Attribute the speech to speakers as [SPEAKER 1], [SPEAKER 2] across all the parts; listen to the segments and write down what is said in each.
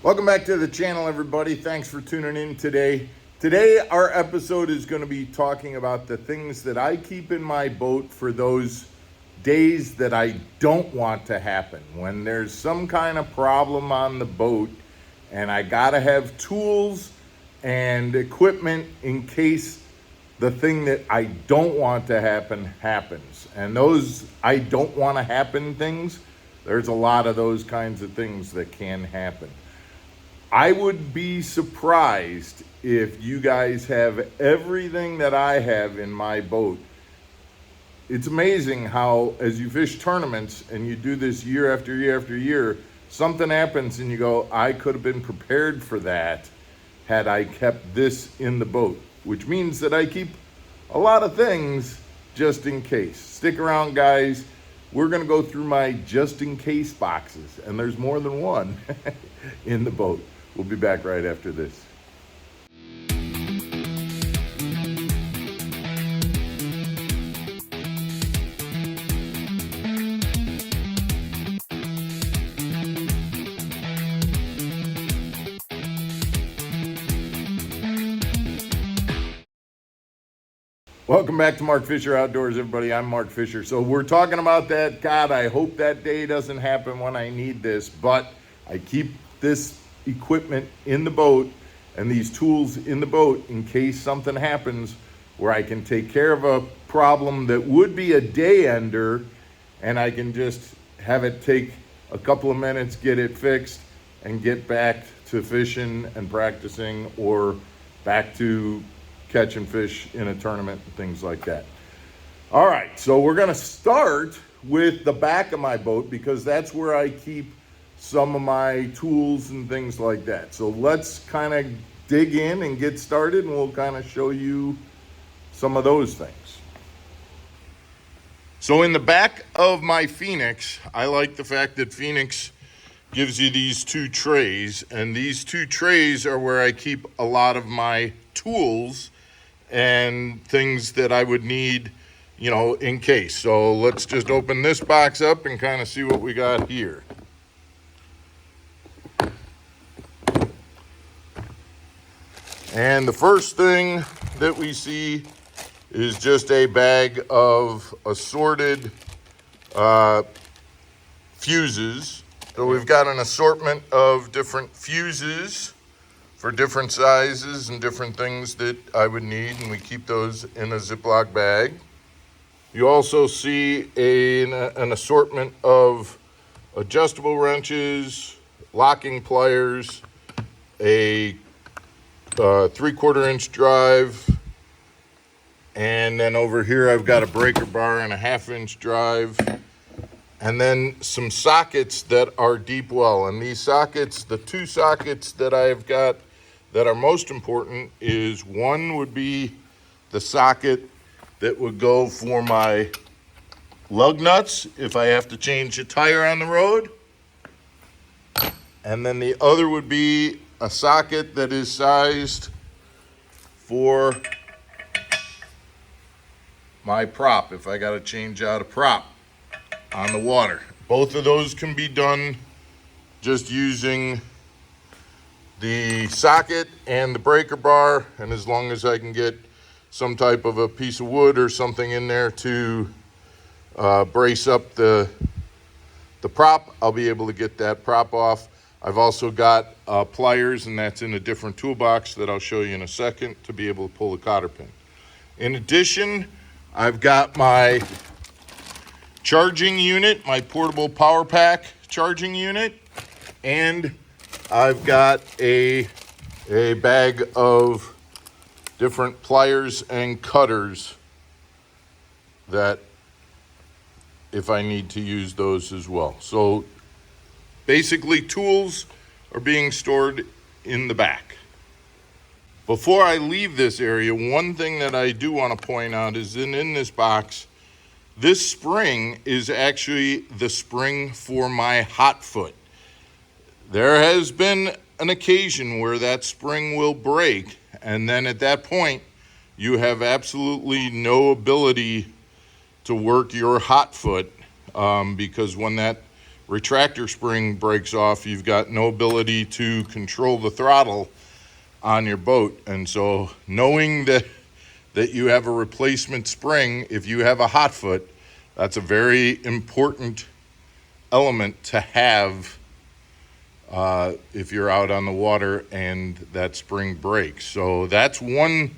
[SPEAKER 1] Welcome back to the channel, everybody. Thanks for tuning in today. Today, our episode is going to be talking about the things that I keep in my boat for those days that I don't want to happen. When there's some kind of problem on the boat and I got to have tools and equipment in case the thing that I don't want to happen happens. And those I don't want to happen things, there's a lot of those kinds of things that can happen. I would be surprised if you guys have everything that I have in my boat. It's amazing how, as you fish tournaments and you do this year after year after year, something happens and you go, I could have been prepared for that had I kept this in the boat, which means that I keep a lot of things just in case. Stick around, guys. We're going to go through my just in case boxes, and there's more than one in the boat. We'll be back right after this. Welcome back to Mark Fisher Outdoors, everybody. I'm Mark Fisher. So we're talking about that. God, I hope that day doesn't happen when I need this, but I keep this equipment in the boat and these tools in the boat in case something happens where I can take care of a problem that would be a day ender, and I can just have it take a couple of minutes, get it fixed, and get back to fishing and practicing, or back to catching fish in a tournament and things like that. All right, so we're gonna start with the back of my boat because that's where I keep some of my tools and things like that. So let's kind of dig in and get started, and we'll kind of show you some of those things. So in the back of my Phoenix, I like the fact that Phoenix gives you these two trays, and these two trays are where I keep a lot of my tools and things that I would need, you know, in case. So let's just open this box up and kind of see what we got here. And the first thing that we see is just a bag of assorted fuses. So we've got an assortment of different fuses for different sizes and different things that I would need, and we keep those in a Ziploc bag. You also see an assortment of adjustable wrenches, locking pliers, a 3/4 inch drive, and then over here I've got a breaker bar and a 1/2 inch drive, and then some sockets that are deep well. And these sockets, the two sockets that I've got that are most important, is one would be the socket that would go for my lug nuts if I have to change a tire on the road, and then the other would be a socket that is sized for my prop if I got to change out a prop on the water. Both of those can be done just using the socket and the breaker bar, and as long as I can get some type of a piece of wood or something in there to brace up the prop, I'll be able to get that prop off. I've also got pliers, and that's in a different toolbox that I'll show you in a second, to be able to pull the cotter pin. In addition, I've got my charging unit, my portable power pack charging unit, and I've got a bag of different pliers and cutters that if I need to use those as well. So basically, tools are being stored in the back. Before I leave this area, one thing that I do want to point out is in this box, this spring is actually the spring for my hot foot. There has been an occasion where that spring will break, and then at that point, you have absolutely no ability to work your hot foot, because when that retractor spring breaks off, you've got no ability to control the throttle on your boat. And so knowing that you have a replacement spring, if you have a hot foot, that's a very important element to have if you're out on the water and that spring breaks. So that's one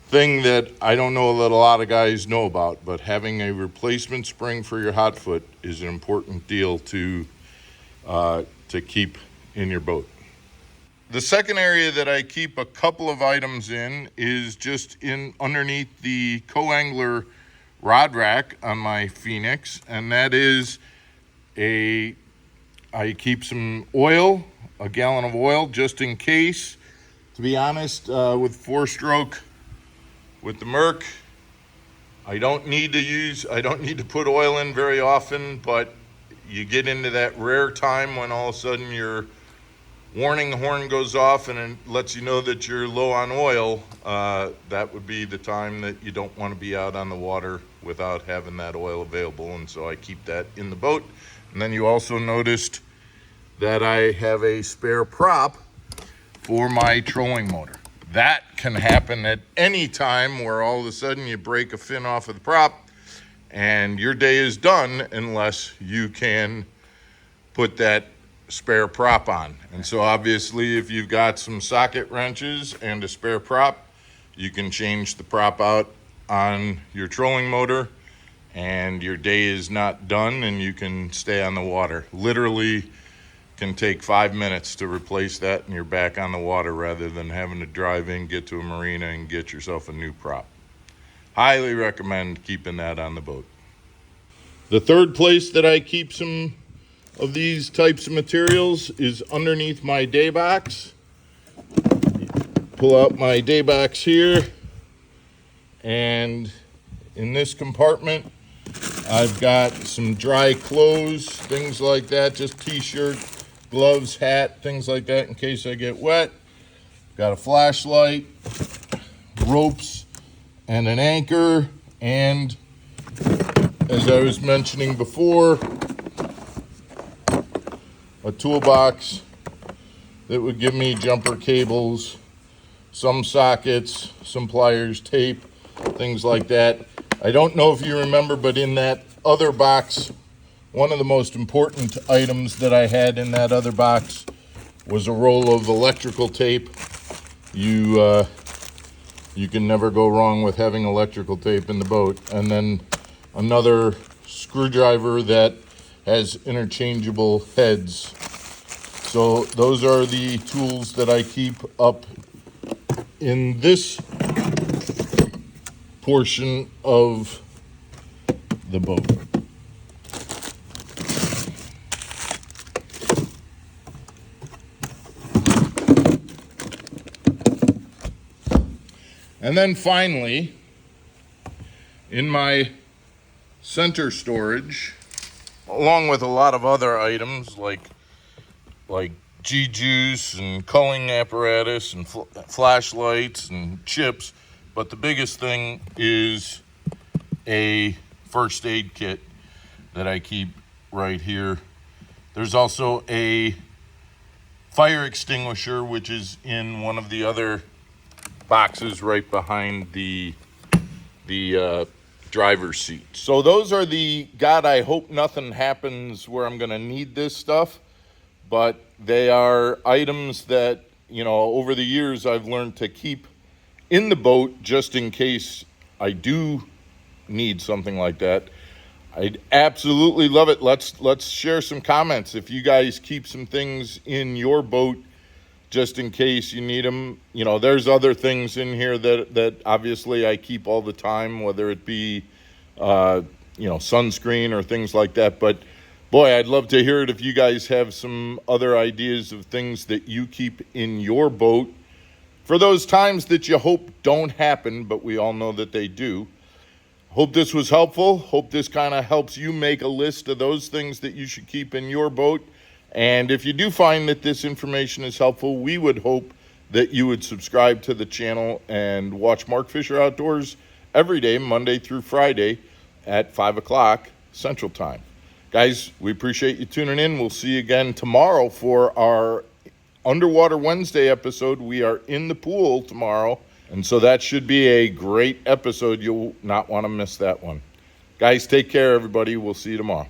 [SPEAKER 1] thing that I don't know that a lot of guys know about, but having a replacement spring for your hot foot is an important deal to keep in your boat. The second area that I keep a couple of items in is just in underneath the co-angler rod rack on my Phoenix, and that is I keep some oil, a gallon of oil, just in case. To be honest, with 4-stroke, with the Merc, I don't need to put oil in very often, but you get into that rare time when all of a sudden your warning horn goes off and it lets you know that you're low on oil. That would be the time that you don't want to be out on the water without having that oil available, and so I keep that in the boat. And then you also noticed that I have a spare prop for my trolling motor. That can happen at any time where all of a sudden you break a fin off of the prop and your day is done unless you can put that spare prop on. And so obviously if you've got some socket wrenches and a spare prop, you can change the prop out on your trolling motor and your day is not done and you can stay on the water. Literally can take 5 minutes to replace that and you're back on the water rather than having to drive in, get to a marina and get yourself a new prop. Highly recommend keeping that on the boat. The third place that I keep some of these types of materials is underneath my day box. Pull out my day box here, and in this compartment I've got some dry clothes, things like that, just t-shirt, gloves, hat, things like that in case I get wet. Got a flashlight, ropes, and an anchor, and as I was mentioning before, a toolbox that would give me jumper cables, some sockets, some pliers, tape, things like that. I don't know if you remember, but in that other box, one of the most important items that I had in that other box was a roll of electrical tape. You can never go wrong with having electrical tape in the boat. And then another screwdriver that has interchangeable heads. So those are the tools that I keep up in this portion of the boat. And then finally, in my center storage, along with a lot of other items like G-juice and culling apparatus and flashlights and chips, but the biggest thing is a first aid kit that I keep right here. There's also a fire extinguisher, which is in one of the other boxes right behind the driver's seat. So those are God, I hope nothing happens where I'm gonna need this stuff, but they are items that, over the years I've learned to keep in the boat just in case I do need something like that. I'd absolutely love it. Let's share some comments. If you guys keep some things in your boat just in case you need them. There's other things in here that obviously I keep all the time, whether it be, sunscreen or things like that. But boy, I'd love to hear it if you guys have some other ideas of things that you keep in your boat for those times that you hope don't happen, but we all know that they do. Hope this was helpful. Hope this kind of helps you make a list of those things that you should keep in your boat. And if you do find that this information is helpful, we would hope that you would subscribe to the channel and watch Mark Fisher Outdoors every day, Monday through Friday at 5 o'clock Central Time. Guys, we appreciate you tuning in. We'll see you again tomorrow for our Underwater Wednesday episode. We are in the pool tomorrow, and so that should be a great episode. You'll not want to miss that one. Guys, take care, everybody. We'll see you tomorrow.